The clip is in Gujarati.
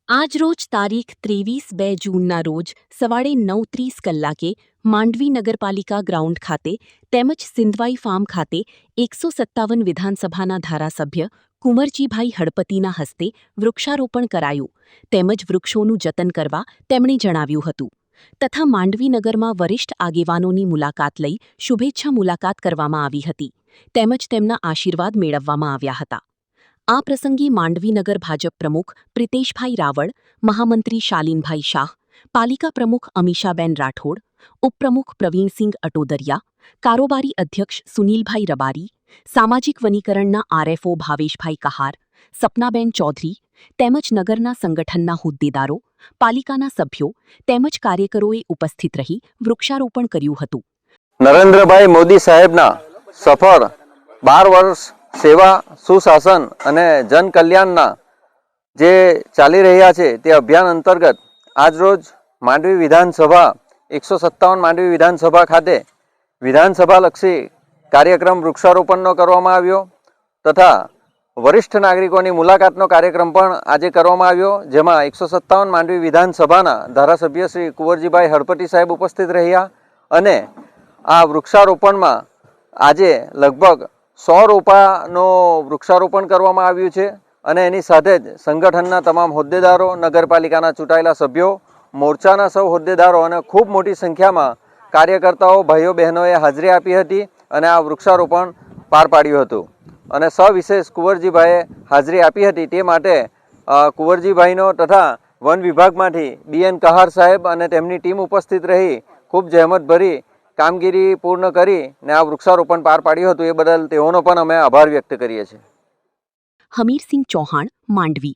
આજરોજ તારીખ 23 જૂનના રોજ સવારે 9:30 કલાકે માંડવી નગરપાલિકા ગ્રાઉન્ડ ખાતે તેમજ સિંધવાઈ ફાર્મ ખાતે 157 વિધાનસભાના ધારાસભ્ય કુંવરજીભાઈ હળપતિના હસ્તે વૃક્ષારોપણ કરાયું તેમજ વૃક્ષોનું જતન કરવા તેમણે જણાવ્યું હતું તથા માંડવી નગરમાં વરિષ્ઠ આગેવાનોની મુલાકાત લઈ શુભેચ્છા મુલાકાત કરવામાં આવી હતી તેમજ તેમના આશીર્વાદ મેળવવામાં આવ્યા હતા। આ પ્રસંગે માંડવીનગર ભાજપ પ્રમુખ પ્રિતેશભાઈ રાવળ, મહામંત્રી શાલીનભાઈ શાહ, પાલિકા પ્રમુખ અમીષાબેન રાઠોડ, ઉપપ્રમુખ પ્રવીણસિંહ અટોદરિયા, કારોબારી અધ્યક્ષ સુનિલભાઈ રબારી, સામાજિક વનીકરણના આરએફઓ ભાવેશભાઈ કહાર, સપનાબેન ચૌધરી તેમજ નગરના સંગઠનના હોદ્દેદારો, પાલિકાના સભ્યો તેમજ કાર્યકરોએ ઉપસ્થિત રહી વૃક્ષારોપણ કર્યું હતું। નરેન્દ્રભાઈ મોદી સાહેબના સફળ 12 વર્ષ સેવા સુશાસન અને જનકલ્યાણના જે ચાલી રહ્યા છે તે અભિયાન અંતર્ગત આજરોજ માંડવી વિધાનસભા 157 માંડવી વિધાનસભા ખાતે વિધાનસભાલક્ષી કાર્યક્રમ વૃક્ષારોપણનો કરવામાં આવ્યો તથા વરિષ્ઠ નાગરિકોની મુલાકાતનો કાર્યક્રમ પણ આજે કરવામાં આવ્યો, જેમાં 157 માંડવી વિધાનસભાના ધારાસભ્ય શ્રી કુંવરજીભાઈ હળપતિ સાહેબ ઉપસ્થિત રહ્યા અને આ વૃક્ષારોપણમાં આજે લગભગ 100 રોપાનો વૃક્ષારોપણ કરવામાં આવ્યું છે અને એની સાથે જ સંગઠનના તમામ હોદ્દેદારો, નગરપાલિકાના ચૂંટાયેલા સભ્યો, મોરચાના સૌ હોદ્દેદારો અને ખૂબ મોટી સંખ્યામાં કાર્યકર્તાઓ, ભાઈઓ બહેનોએ હાજરી આપી હતી અને આ વૃક્ષારોપણ પાર પાડ્યું હતું અને સવિશેષ કુંવરજીભાઈએ હાજરી આપી હતી તે માટે કુંવરજીભાઈનો તથા વન વિભાગમાંથી બીએન કહાર સાહેબ અને તેમની ટીમ ઉપસ્થિત રહી ખૂબ જહેમતભરી કામગીરી પૂર્ણ કરી ને આ વૃક્ષારોપણ પાર પાડ્યું હતું એ બદલ તેઓનો પણ અમે આભાર વ્યક્ત કરીએ છીએ। હમીરસિંહ ચૌહાણ, માંડવી।